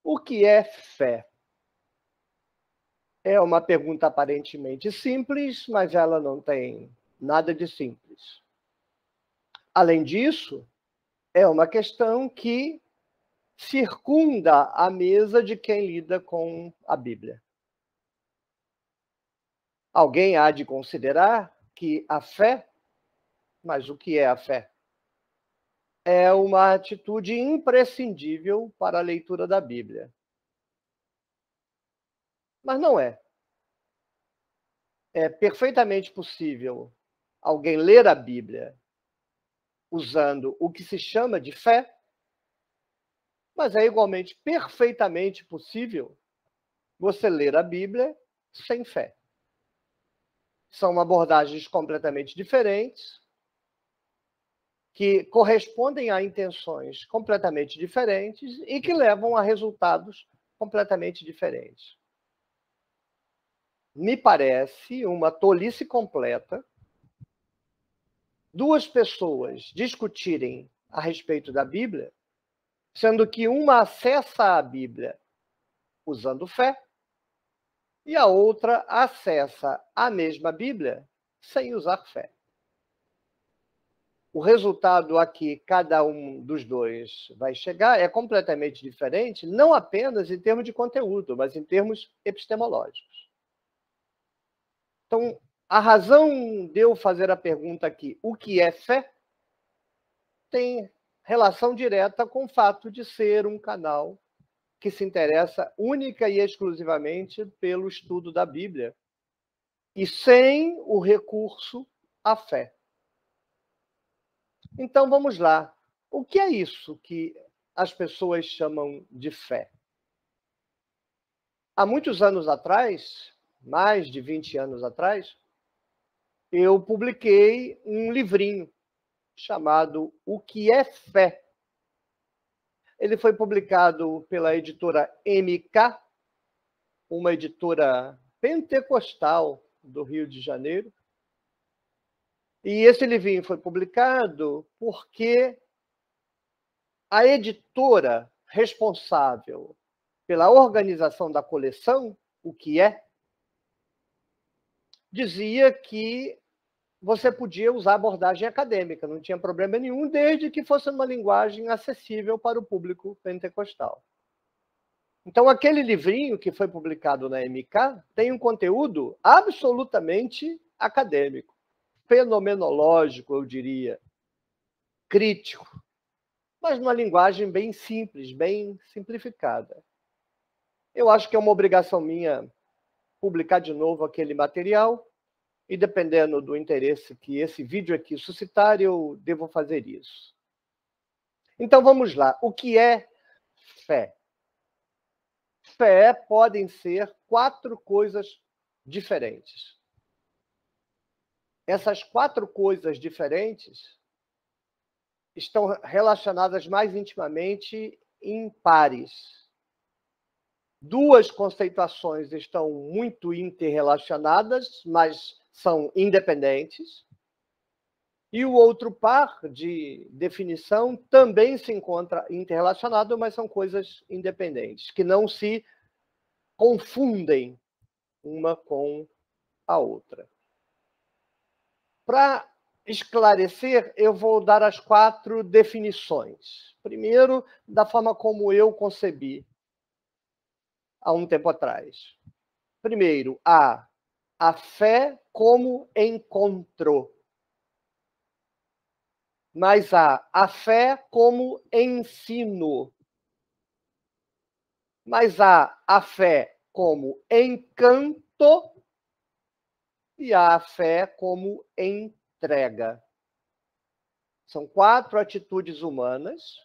O que é fé? É uma pergunta aparentemente simples, mas ela não tem nada de simples. Além disso, é uma questão que circunda a mesa de quem lida com a Bíblia. Alguém há de considerar que a fé, mas o que é a fé? É uma atitude imprescindível para a leitura da Bíblia. Mas não é. É perfeitamente possível alguém ler a Bíblia usando o que se chama de fé, mas é igualmente perfeitamente possível você ler a Bíblia sem fé. São abordagens completamente diferentes, que correspondem a intenções completamente diferentes e que levam a resultados completamente diferentes. Me parece uma tolice completa duas pessoas discutirem a respeito da Bíblia, sendo que uma acessa a Bíblia usando fé e a outra acessa a mesma Bíblia sem usar fé. O resultado a que cada um dos dois vai chegar é completamente diferente, não apenas em termos de conteúdo, mas em termos epistemológicos. Então, a razão de eu fazer a pergunta aqui, o que é fé, tem relação direta com o fato de ser um canal que se interessa única e exclusivamente pelo estudo da Bíblia e sem o recurso à fé. Então vamos lá. O que é isso que as pessoas chamam de fé? Há muitos anos atrás, mais de 20 anos atrás, eu publiquei um livrinho chamado O que é Fé? Ele foi publicado pela editora MK, uma editora pentecostal do Rio de Janeiro. E esse livrinho foi publicado porque a editora responsável pela organização da coleção, o que é, dizia que você podia usar abordagem acadêmica, não tinha problema nenhum, desde que fosse uma linguagem acessível para o público pentecostal. Então, aquele livrinho que foi publicado na MK tem um conteúdo absolutamente acadêmico, fenomenológico, eu diria, crítico, mas numa linguagem bem simples, bem simplificada. Eu acho que é uma obrigação minha publicar de novo aquele material, e dependendo do interesse que esse vídeo aqui suscitar, eu devo fazer isso. Então vamos lá. O que é fé? Fé podem ser 4 coisas diferentes. Essas 4 coisas diferentes estão relacionadas mais intimamente em pares. 2 conceituações estão muito interrelacionadas, mas são independentes. E o outro par de definição também se encontra interrelacionado, mas são coisas independentes, que não se confundem uma com a outra. Para esclarecer, eu vou dar as 4 definições. Primeiro, da forma como eu concebi há um tempo atrás. Primeiro, a fé como encontro. Mas há a fé como ensino. Mas há a fé como encanto e há a fé como entrega. São 4 atitudes humanas,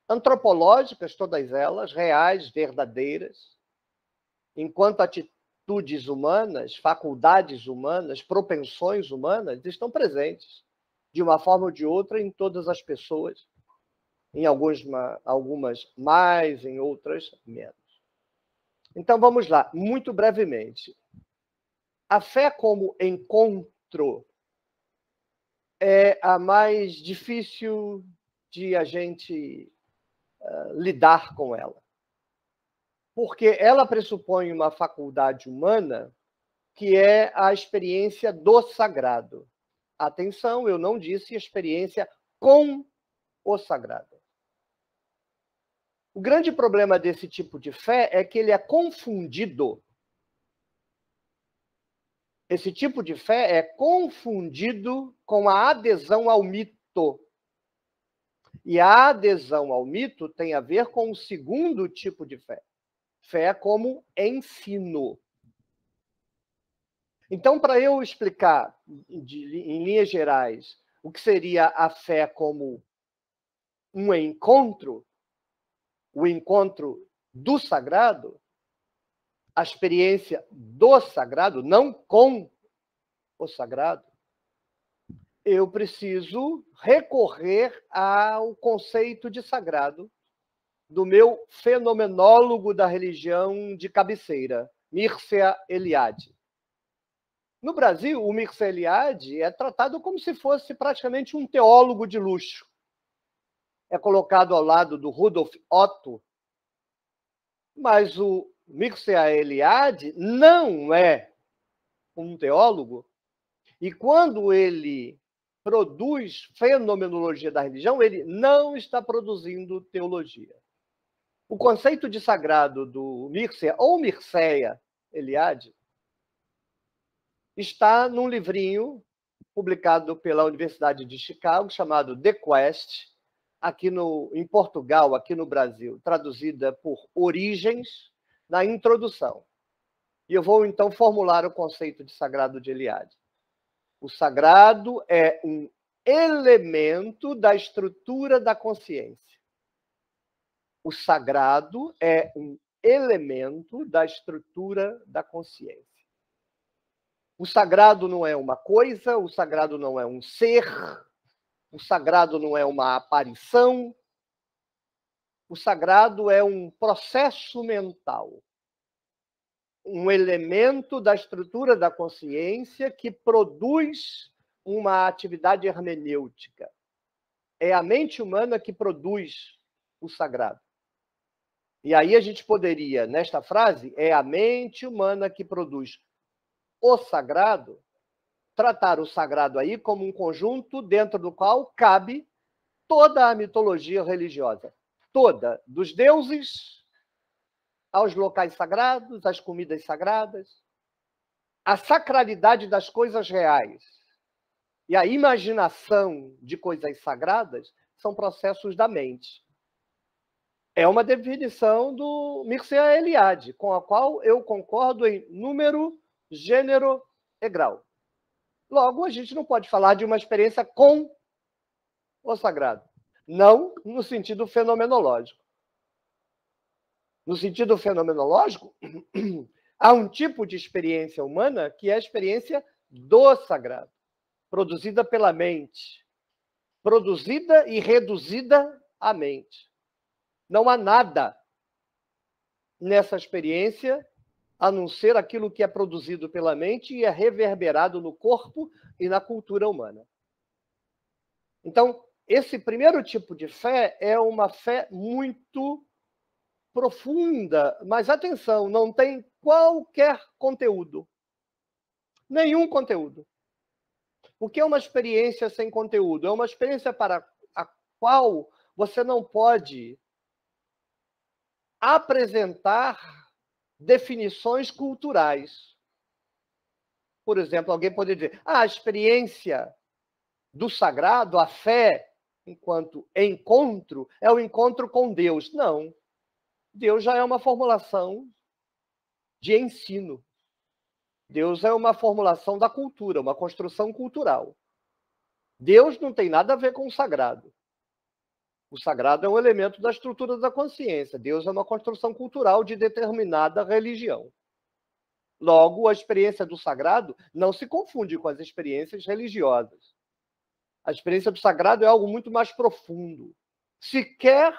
antropológicas todas elas, reais, verdadeiras, enquanto atitudes humanas, faculdades humanas, propensões humanas estão presentes, de uma forma ou de outra, em todas as pessoas, em algumas mais, em outras menos. Então vamos lá, muito brevemente. A fé como encontro é a mais difícil de a gente lidar com ela. porque ela pressupõe uma faculdade humana que é a experiência do sagrado. Atenção, eu não disse experiência com o sagrado. O grande problema desse tipo de fé é que ele é confundido. Esse tipo de fé é confundido com a adesão ao mito. E a adesão ao mito tem a ver com o segundo tipo de fé. Fé como ensino. Então, para eu explicar em linhas gerais o que seria a fé como um encontro, o encontro do sagrado, a experiência do sagrado, não com o sagrado, eu preciso recorrer ao conceito de sagrado do meu fenomenólogo da religião de cabeceira, Mircea Eliade. No Brasil, o Mircea Eliade é tratado como se fosse praticamente um teólogo de luxo. É colocado ao lado do Rudolf Otto, mas o Mircea Eliade não é um teólogo, e quando ele produz fenomenologia da religião, ele não está produzindo teologia. O conceito de sagrado do Mircea, ou Mircea Eliade, está num livrinho publicado pela Universidade de Chicago, chamado The Quest, em Portugal, aqui no Brasil, traduzida por Origens, na introdução. E eu vou, então, formular o conceito de sagrado de Eliade. O sagrado é um elemento da estrutura da consciência. O sagrado é um elemento da estrutura da consciência. O sagrado não é uma coisa, o sagrado não é um ser, o sagrado não é uma aparição, o sagrado é um processo mental, um elemento da estrutura da consciência que produz uma atividade hermenêutica. É a mente humana que produz o sagrado. E aí a gente poderia, nesta frase, é a mente humana que produz o sagrado, tratar o sagrado aí como um conjunto dentro do qual cabe toda a mitologia religiosa. Toda, dos deuses aos locais sagrados, às comidas sagradas, a sacralidade das coisas reais e a imaginação de coisas sagradas são processos da mente. É uma definição do Mircea Eliade, com a qual eu concordo em número, gênero e grau. Logo, a gente não pode falar de uma experiência com o sagrado. Não no sentido fenomenológico. No sentido fenomenológico, há um tipo de experiência humana que é a experiência do sagrado, produzida pela mente, produzida e reduzida à mente. Não há nada nessa experiência a não ser aquilo que é produzido pela mente e é reverberado no corpo e na cultura humana. Então, esse primeiro tipo de fé é uma fé muito profunda, mas atenção, não tem qualquer conteúdo. Nenhum conteúdo. O que é uma experiência sem conteúdo? É uma experiência para a qual você não pode apresentar definições culturais. Por exemplo, alguém poderia dizer, a experiência do sagrado, a fé, enquanto encontro, é o encontro com Deus. Não. Deus já é uma formulação de ensino. Deus é uma formulação da cultura, uma construção cultural. Deus não tem nada a ver com o sagrado. O sagrado é um elemento da estrutura da consciência. Deus é uma construção cultural de determinada religião. Logo, a experiência do sagrado não se confunde com as experiências religiosas. A experiência do sagrado é algo muito mais profundo. Sequer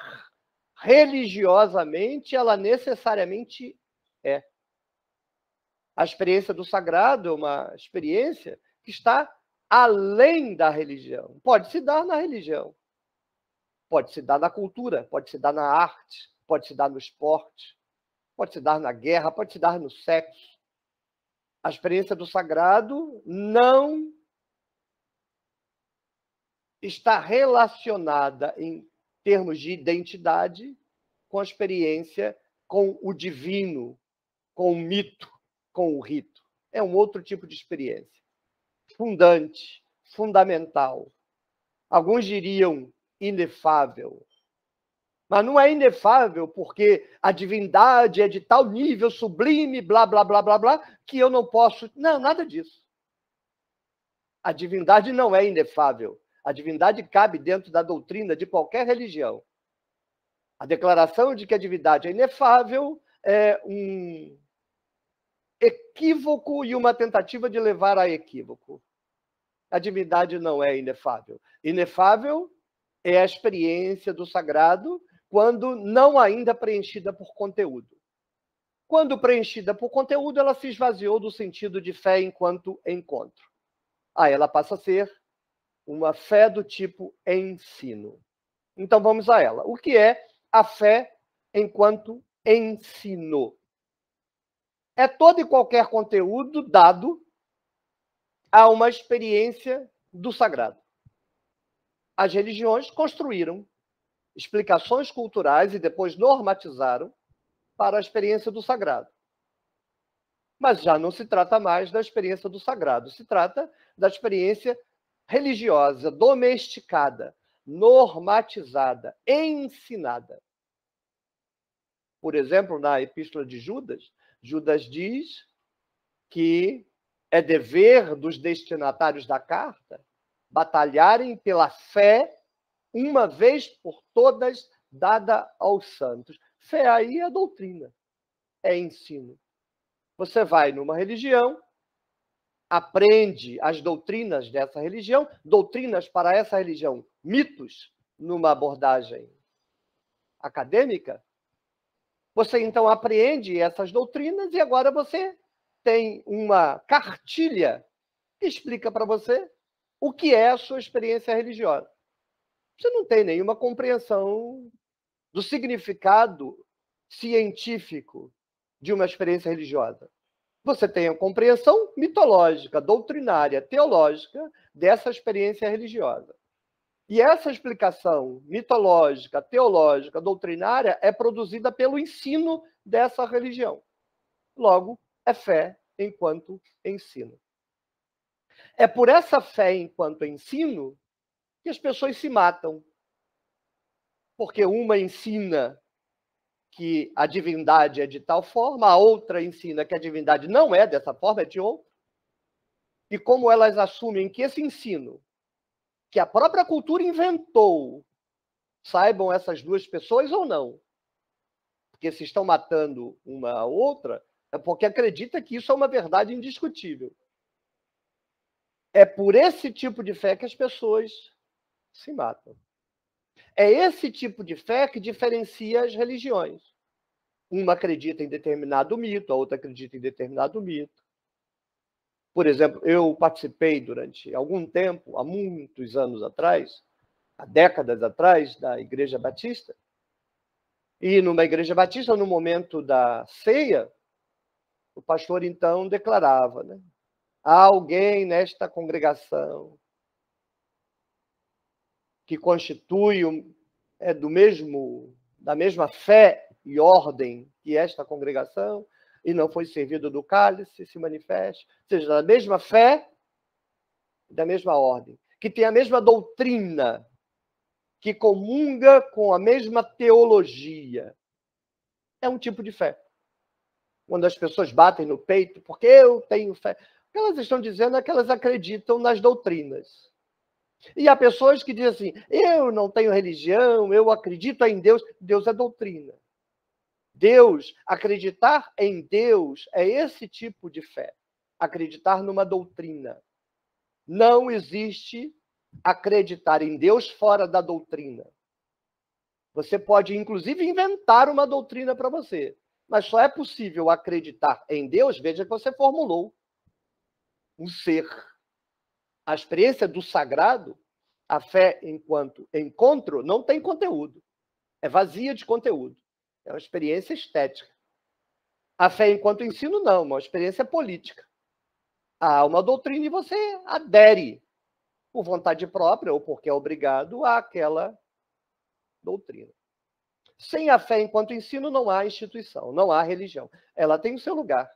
religiosamente, ela necessariamente é. A experiência do sagrado é uma experiência que está além da religião. Pode se dar na religião. Pode se dar na cultura, pode se dar na arte, pode se dar no esporte, pode se dar na guerra, pode se dar no sexo. A experiência do sagrado não está relacionada em termos de identidade com a experiência com o divino, com o mito, com o rito. É um outro tipo de experiência. Fundante, fundamental. Alguns diriam inefável. Mas não é inefável porque a divindade é de tal nível sublime, blá, blá, blá, blá, blá, que eu não posso... Não, nada disso. A divindade não é inefável. A divindade cabe dentro da doutrina de qualquer religião. A declaração de que a divindade é inefável é um equívoco e uma tentativa de levar a equívoco. A divindade não é inefável. Inefável é a experiência do sagrado quando não ainda preenchida por conteúdo. Quando preenchida por conteúdo, ela se esvaziou do sentido de fé enquanto encontro. Aí ela passa a ser uma fé do tipo ensino. Então vamos a ela. O que é a fé enquanto ensino? É todo e qualquer conteúdo dado a uma experiência do sagrado. As religiões construíram explicações culturais e depois normatizaram para a experiência do sagrado. Mas já não se trata mais da experiência do sagrado, se trata da experiência religiosa, domesticada, normatizada, ensinada. Por exemplo, na Epístola de Judas, Judas diz que é dever dos destinatários da carta batalharem pela fé, uma vez por todas, dada aos santos. Fé aí é doutrina, é ensino. Você vai numa religião, aprende as doutrinas dessa religião, doutrinas para essa religião, mitos, numa abordagem acadêmica. Você, então, apreende essas doutrinas e agora você tem uma cartilha que explica para você o que é a sua experiência religiosa. Você não tem nenhuma compreensão do significado científico de uma experiência religiosa. Você tem a compreensão mitológica, doutrinária, teológica dessa experiência religiosa. E essa explicação mitológica, teológica, doutrinária é produzida pelo ensino dessa religião. Logo, é fé enquanto ensino. É por essa fé enquanto ensino que as pessoas se matam. Porque uma ensina que a divindade é de tal forma, a outra ensina que a divindade não é dessa forma, é de outra. E como elas assumem que esse ensino, que a própria cultura inventou, saibam essas duas pessoas ou não. Porque se estão matando uma a outra, é porque acredita que isso é uma verdade indiscutível. É por esse tipo de fé que as pessoas se matam. É esse tipo de fé que diferencia as religiões. Uma acredita em determinado mito, a outra acredita em determinado mito. Por exemplo, eu participei durante algum tempo, há muitos anos atrás, há décadas atrás, da Igreja Batista. E numa Igreja Batista, no momento da ceia, o pastor então declarava, né? Há alguém nesta congregação que constitui da mesma fé e ordem que esta congregação, e não foi servido do cálice, se manifeste, ou seja, da mesma fé e da mesma ordem, que tem a mesma doutrina, que comunga com a mesma teologia. É um tipo de fé. Quando as pessoas batem no peito, porque eu tenho fé, o que elas estão dizendo é que elas acreditam nas doutrinas. E há pessoas que dizem assim, eu não tenho religião, eu acredito em Deus. Deus é doutrina. Deus, acreditar em Deus é esse tipo de fé. Acreditar numa doutrina. Não existe acreditar em Deus fora da doutrina. Você pode, inclusive, inventar uma doutrina para você. Mas só é possível acreditar em Deus, veja que você formulou um ser. A experiência do sagrado, a fé enquanto encontro, não tem conteúdo. É vazia de conteúdo. É uma experiência estética. A fé enquanto ensino, não, uma experiência política. Há uma doutrina e você adere por vontade própria ou porque é obrigado àquela doutrina. Sem a fé enquanto ensino, não há instituição, não há religião. Ela tem o seu lugar.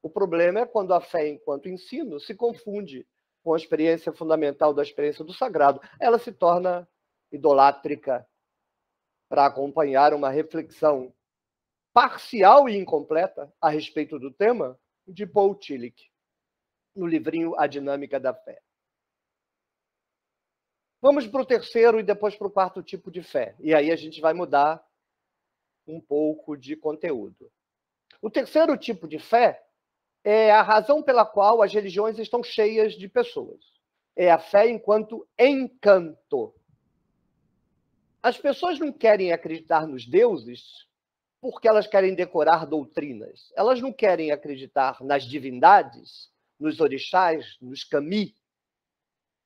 O problema é quando a fé enquanto ensino se confunde com a experiência fundamental da experiência do sagrado. Ela se torna idolátrica para acompanhar uma reflexão parcial e incompleta a respeito do tema de Paul Tillich, no livrinho A Dinâmica da Fé. Vamos para o terceiro e depois para o quarto tipo de fé. E aí a gente vai mudar um pouco de conteúdo. O terceiro tipo de fé é a razão pela qual as religiões estão cheias de pessoas. É a fé enquanto encanto. As pessoas não querem acreditar nos deuses porque elas querem decorar doutrinas. Elas não querem acreditar nas divindades, nos orixás, nos kami,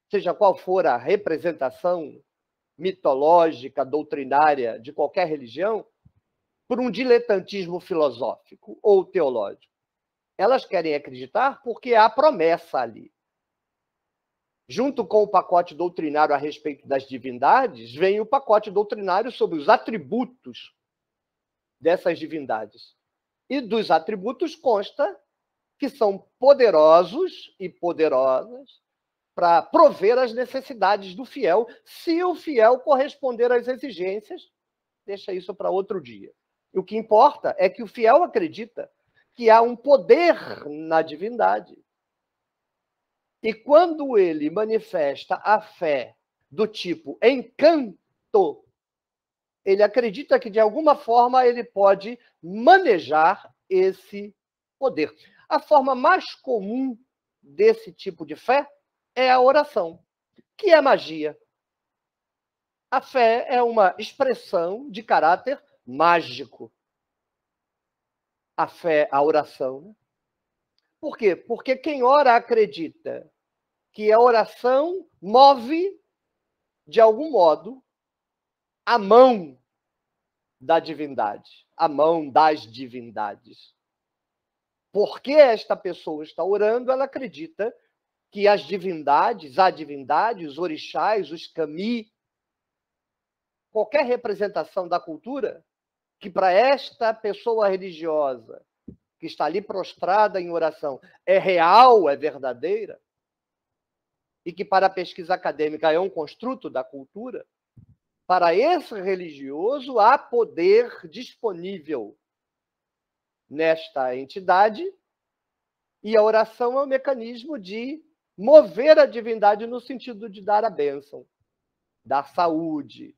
seja qual for a representação mitológica, doutrinária de qualquer religião, por um diletantismo filosófico ou teológico. Elas querem acreditar porque há promessa ali. Junto com o pacote doutrinário a respeito das divindades, vem o pacote doutrinário sobre os atributos dessas divindades. E dos atributos consta que são poderosos e poderosas para prover as necessidades do fiel, se o fiel corresponder às exigências, deixa isso para outro dia. O que importa é que o fiel acredita que há um poder na divindade. E quando ele manifesta a fé do tipo encanto, ele acredita que, de alguma forma, ele pode manejar esse poder. A forma mais comum desse tipo de fé é a oração, que é magia. A fé é uma expressão de caráter mágico. A fé, a oração. Por quê? Porque quem ora acredita que a oração move, de algum modo, a mão da divindade, a mão das divindades. Porque esta pessoa está orando, ela acredita que as divindades, a divindade, os orixás, os kami, qualquer representação da cultura, que para esta pessoa religiosa que está ali prostrada em oração é real, é verdadeira, e que para a pesquisa acadêmica é um construto da cultura, para esse religioso há poder disponível nesta entidade, e a oração é um mecanismo de mover a divindade no sentido de dar a bênção, dar saúde,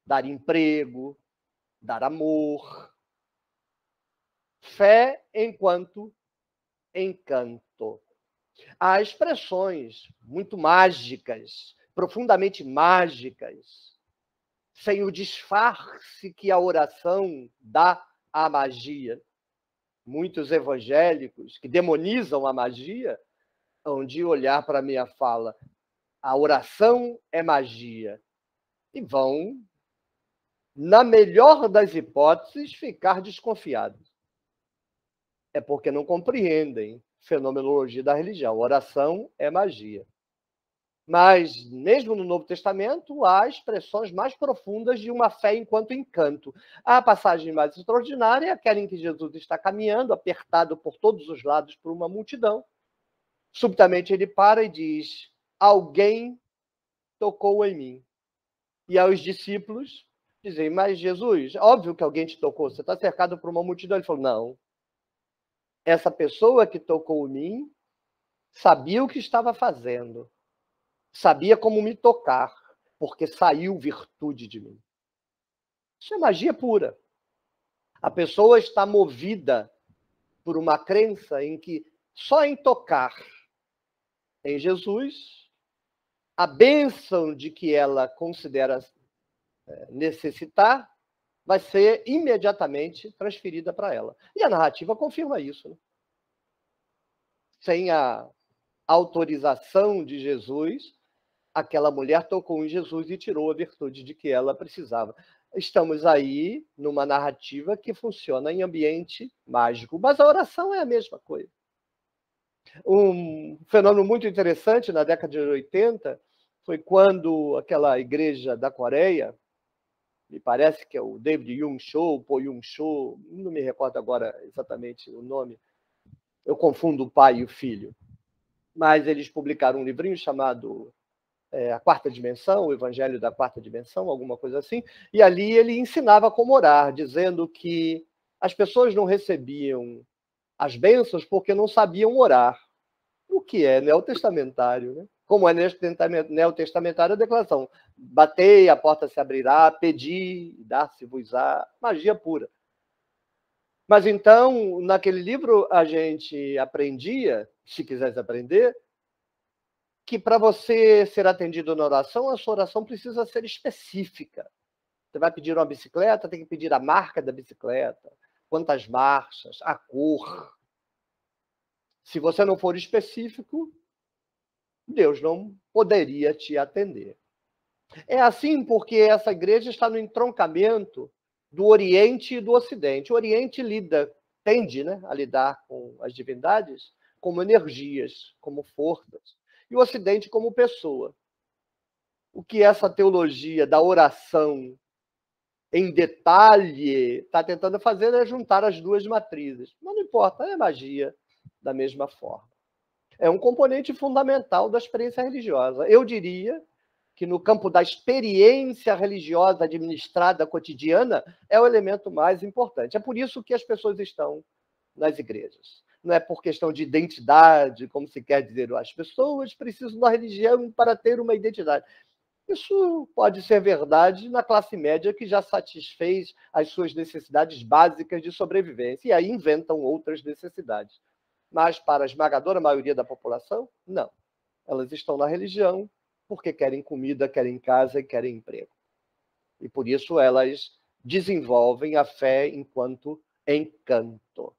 dar emprego, dar amor. Fé enquanto encanto. Há expressões muito mágicas, profundamente mágicas, sem o disfarce que a oração dá à magia. Muitos evangélicos que demonizam a magia hão de olhar para a minha fala, a oração é magia, e vão, na melhor das hipóteses, ficar desconfiados. É porque não compreendem fenomenologia da religião. Oração é magia. Mas, mesmo no Novo Testamento, há expressões mais profundas de uma fé enquanto encanto. A passagem mais extraordinária é aquela em que Jesus está caminhando, apertado por todos os lados por uma multidão. Subitamente ele para e diz: alguém tocou em mim. E aos discípulos dizem: mas Jesus, óbvio que alguém te tocou, você está cercado por uma multidão. Ele falou: não. Essa pessoa que tocou em mim sabia o que estava fazendo, sabia como me tocar, porque saiu virtude de mim. Isso é magia pura. A pessoa está movida por uma crença em que só em tocar em Jesus, a bênção de que ela considera necessitar vai ser imediatamente transferida para ela. E a narrativa confirma isso, né? Sem a autorização de Jesus, aquela mulher tocou em Jesus e tirou a virtude de que ela precisava. estamos aí numa narrativa que funciona em ambiente mágico. Mas a oração é a mesma coisa. Um fenômeno muito interessante na década de 80 foi quando aquela igreja da Coreia, me parece que é o David Yung-cho, Po Yung-cho, não me recordo agora exatamente o nome, eu confundo o pai e o filho, mas eles publicaram um livrinho chamado A Quarta Dimensão, o Evangelho da Quarta Dimensão, alguma coisa assim, e ali ele ensinava como orar, dizendo que as pessoas não recebiam as bênçãos porque não sabiam orar, o que é neotestamentário, né? Como é neotestamentário a declaração: batei, a porta se abrirá, pedi, dar-se-vos-á, magia pura. Mas então, naquele livro, a gente aprendia, se quisesse aprender, que para você ser atendido na oração, a sua oração precisa ser específica. Você vai pedir uma bicicleta, tem que pedir a marca da bicicleta, quantas marchas, a cor. Se você não for específico, Deus não poderia te atender. É assim porque essa igreja está no entroncamento do Oriente e do Ocidente. O Oriente tende, né, a lidar com as divindades como energias, como forças, e o Ocidente como pessoa. O que essa teologia da oração em detalhe está tentando fazer é juntar as duas matrizes. Mas não importa, é magia da mesma forma. É um componente fundamental da experiência religiosa. Eu diria que no campo da experiência religiosa administrada cotidiana é o elemento mais importante. É por isso que as pessoas estão nas igrejas. Não é por questão de identidade, como se quer dizer, as pessoas precisam da religião para ter uma identidade. Isso pode ser verdade na classe média que já satisfez as suas necessidades básicas de sobrevivência e aí inventam outras necessidades. Mas para a esmagadora maioria da população, não. Elas estão na religião porque querem comida, querem casa e querem emprego. E por isso elas desenvolvem a fé enquanto encanto.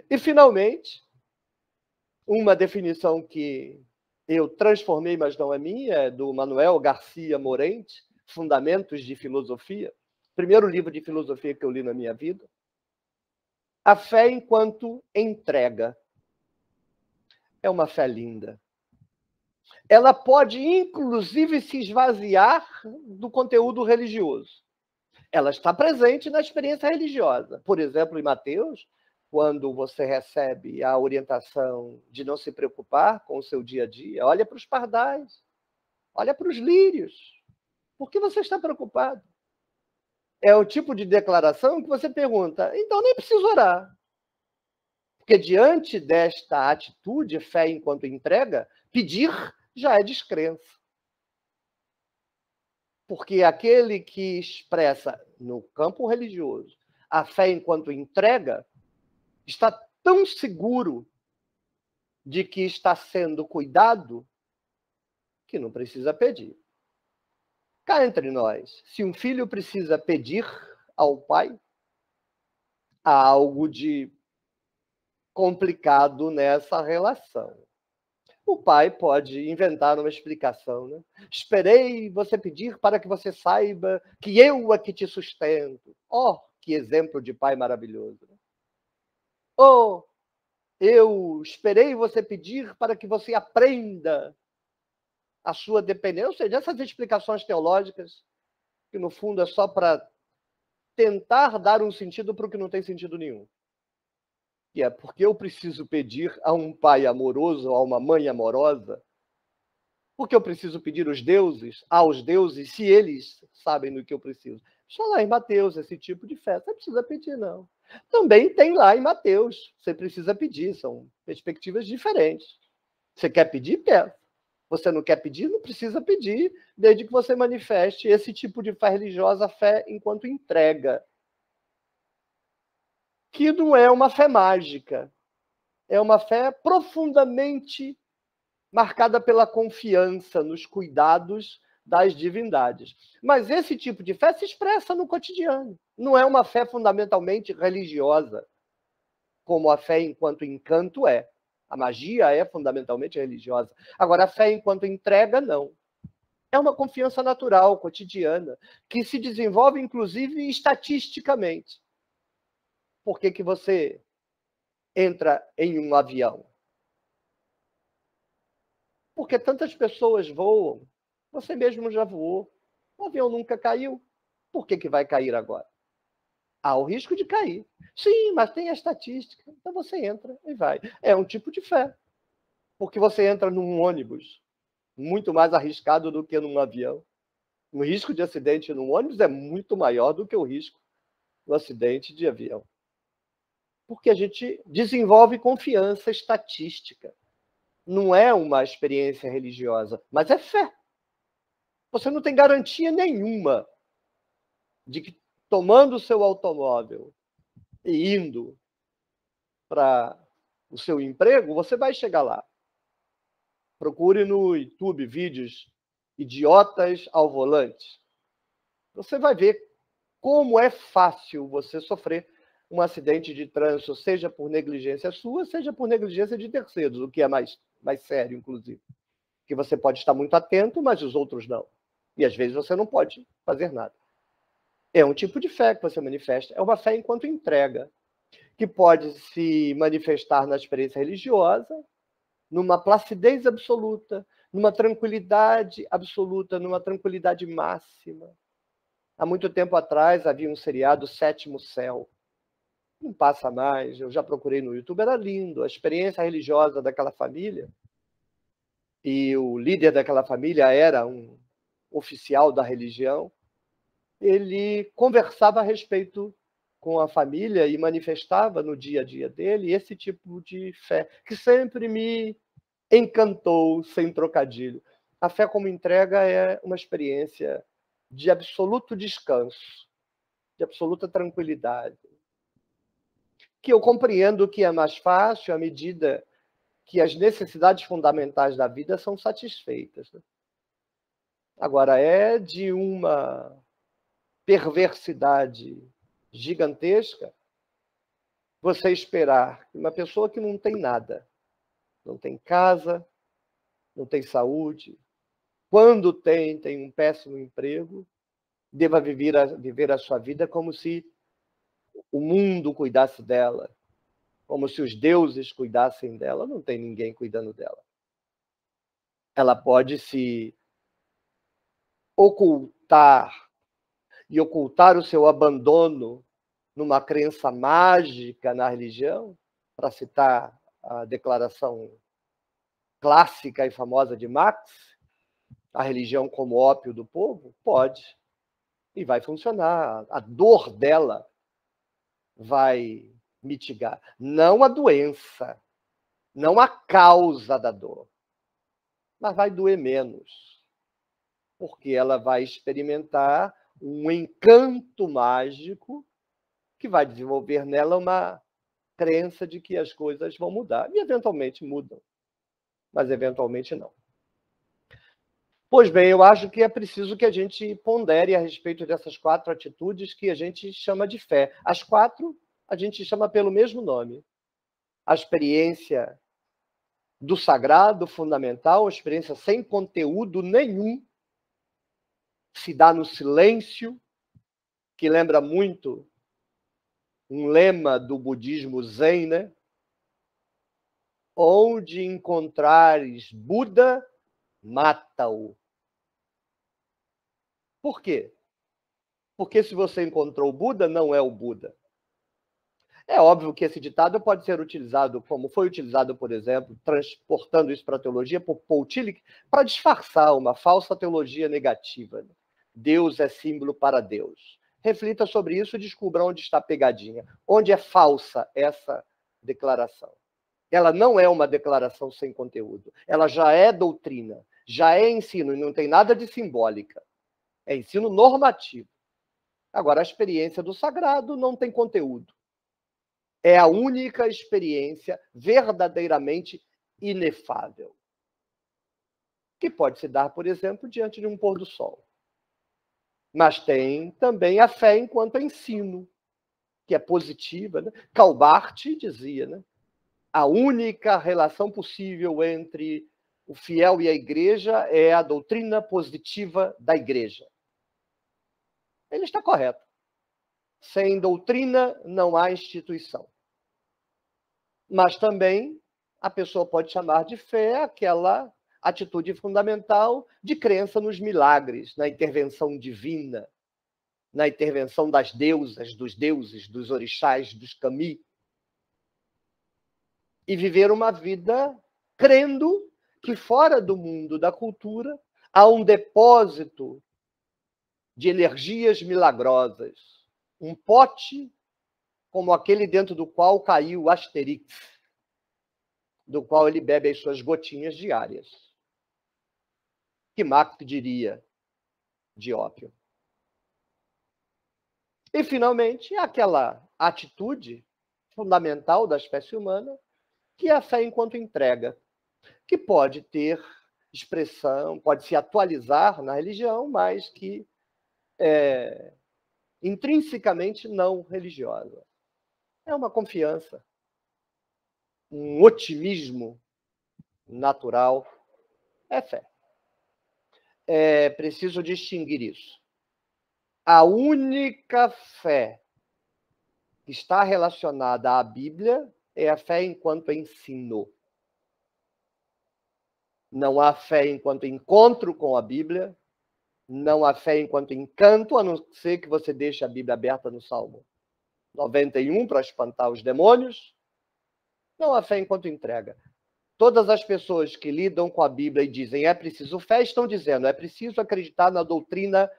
E, finalmente, uma definição que eu transformei, mas não é minha, é do Manuel Garcia Morente, Fundamentos de Filosofia, primeiro livro de filosofia que eu li na minha vida. A fé enquanto entrega. É uma fé linda. Ela pode, inclusive, se esvaziar do conteúdo religioso. Ela está presente na experiência religiosa. Por exemplo, em Mateus, quando você recebe a orientação de não se preocupar com o seu dia a dia, olha para os pardais, olha para os lírios. Por que você está preocupado? É o tipo de declaração que você pergunta, então nem preciso orar. Porque diante desta atitude, fé enquanto entrega, pedir já é descrença. Porque aquele que expressa no campo religioso a fé enquanto entrega está tão seguro de que está sendo cuidado que não precisa pedir. Cá entre nós, se um filho precisa pedir ao pai, há algo de complicado nessa relação. O pai pode inventar uma explicação, né? Esperei você pedir para que você saiba que eu é que te sustento. Oh, que exemplo de pai maravilhoso. Oh, eu esperei você pedir para que você aprenda a sua dependência. Ou seja, essas explicações teológicas, que no fundo é só para tentar dar um sentido para o que não tem sentido nenhum. Que é porque eu preciso pedir a um pai amoroso, a uma mãe amorosa, porque eu preciso pedir aos deuses, se eles sabem do que eu preciso. Só lá em Mateus, esse tipo de fé. Você não precisa pedir, não. Também tem lá em Mateus. Você precisa pedir, são perspectivas diferentes. Você quer pedir? Peça. Você não quer pedir? Não precisa pedir, desde que você manifeste esse tipo de fé religiosa, fé enquanto entrega. Que não é uma fé mágica. É uma fé profundamente marcada pela confiança nos cuidados das divindades. Mas esse tipo de fé se expressa no cotidiano. Não é uma fé fundamentalmente religiosa, como a fé enquanto encanto é. A magia é fundamentalmente religiosa. Agora, a fé enquanto entrega, não. É uma confiança natural, cotidiana, que se desenvolve, inclusive, estatisticamente. Por que que você entra em um avião? Porque tantas pessoas voam, você mesmo já voou, o avião nunca caiu, por que que vai cair agora? Há o risco de cair. Sim, mas tem a estatística, então você entra e vai. É um tipo de fé, porque você entra num ônibus, muito mais arriscado do que num avião. O risco de acidente num ônibus é muito maior do que o risco do acidente de avião. Porque a gente desenvolve confiança estatística. Não é uma experiência religiosa, mas é fé. Você não tem garantia nenhuma de que, tomando o seu automóvel e indo para o seu emprego, você vai chegar lá. Procure no YouTube vídeos idiotas ao volante. Você vai ver como é fácil você sofrer um acidente de trânsito, seja por negligência sua, seja por negligência de terceiros, o que é mais sério, inclusive. Que você pode estar muito atento, mas os outros não. E às vezes você não pode fazer nada. É um tipo de fé que você manifesta. É uma fé enquanto entrega, que pode se manifestar na experiência religiosa, numa placidez absoluta, numa tranquilidade absoluta, numa tranquilidade máxima. Há muito tempo atrás havia um seriado Sétimo Céu. Não passa mais, eu já procurei no YouTube, era lindo. A experiência religiosa daquela família, e o líder daquela família era um oficial da religião, ele conversava a respeito com a família e manifestava no dia a dia dele esse tipo de fé, que sempre me encantou, sem trocadilho. A fé como entrega é uma experiência de absoluto descanso, de absoluta tranquilidade, que eu compreendo que é mais fácil à medida que as necessidades fundamentais da vida são satisfeitas. Agora, é de uma perversidade gigantesca você esperar que uma pessoa que não tem nada, não tem casa, não tem saúde, quando tem um péssimo emprego, deva viver a sua vida como se o mundo cuidasse dela, como se os deuses cuidassem dela. Não tem ninguém cuidando dela. Ela pode se ocultar e ocultar o seu abandono numa crença mágica na religião, para citar a declaração clássica e famosa de Marx, a religião como ópio do povo? Pode. E vai funcionar. A dor dela vai mitigar. Não a doença, não a causa da dor, mas vai doer menos, porque ela vai experimentar um encanto mágico que vai desenvolver nela uma crença de que as coisas vão mudar. E eventualmente mudam, mas eventualmente não. Pois bem, eu acho que é preciso que a gente pondere a respeito dessas 4 atitudes que a gente chama de fé. As 4 a gente chama pelo mesmo nome. A experiência do sagrado, fundamental, a experiência sem conteúdo nenhum, se dá no silêncio, que lembra muito um lema do budismo zen, né? Onde encontrares Buda, mata-o. Por quê? Porque se você encontrou o Buda, não é o Buda. É óbvio que esse ditado pode ser utilizado, como foi utilizado, por exemplo, transportando isso para a teologia, por Paul Tillich, para disfarçar uma falsa teologia negativa. Deus é símbolo para Deus. Reflita sobre isso e descubra onde está a pegadinha. Onde é falsa essa declaração. Ela não é uma declaração sem conteúdo. Ela já é doutrina, já é ensino, e não tem nada de simbólica. É ensino normativo. Agora, a experiência do sagrado não tem conteúdo. É a única experiência verdadeiramente inefável, que pode se dar, por exemplo, diante de um pôr do sol. Mas tem também a fé enquanto ensino, que é positiva, né? Calbart dizia, né? A única relação possível entre o fiel e a igreja é a doutrina positiva da igreja. Ele está correto. Sem doutrina não há instituição. Mas também a pessoa pode chamar de fé aquela atitude fundamental de crença nos milagres, na intervenção divina, na intervenção das deusas, dos orixás, dos kami. E viver uma vida crendo que fora do mundo da cultura há um depósito de energias milagrosas, um pote como aquele dentro do qual caiu o Asterix, do qual ele bebe as suas gotinhas diárias. Que Marx diria de ópio. E, finalmente, aquela atitude fundamental da espécie humana, que é a fé enquanto entrega, que pode ter expressão, pode se atualizar na religião, mas que é intrinsecamente não religiosa. É uma confiança, um otimismo natural, é fé. É preciso distinguir isso. A única fé que está relacionada à Bíblia é a fé enquanto ensino. Não há fé enquanto encontro com a Bíblia, não há fé enquanto encanto, a não ser que você deixe a Bíblia aberta no Salmo 91 para espantar os demônios. Não há fé enquanto entrega. Todas as pessoas que lidam com a Bíblia e dizem é preciso fé, estão dizendo é preciso acreditar na doutrina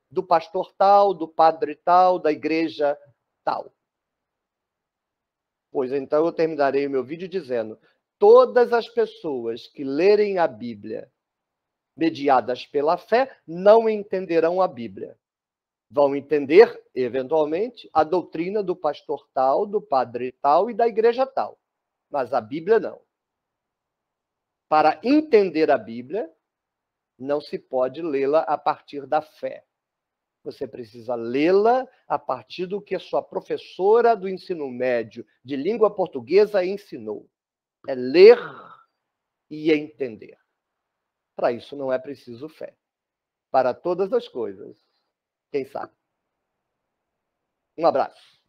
do pastor tal, do padre tal, da igreja tal. Pois então eu terminarei o meu vídeo dizendo: todas as pessoas que lerem a Bíblia mediadas pela fé não entenderão a Bíblia. Vão entender, eventualmente, a doutrina do pastor tal, do padre tal e da igreja tal. Mas a Bíblia não. Para entender a Bíblia, não se pode lê-la a partir da fé. Você precisa lê-la a partir do que a sua professora do ensino médio de língua portuguesa ensinou. É ler e entender. Para isso não é preciso fé. Para todas as coisas, quem sabe? Um abraço.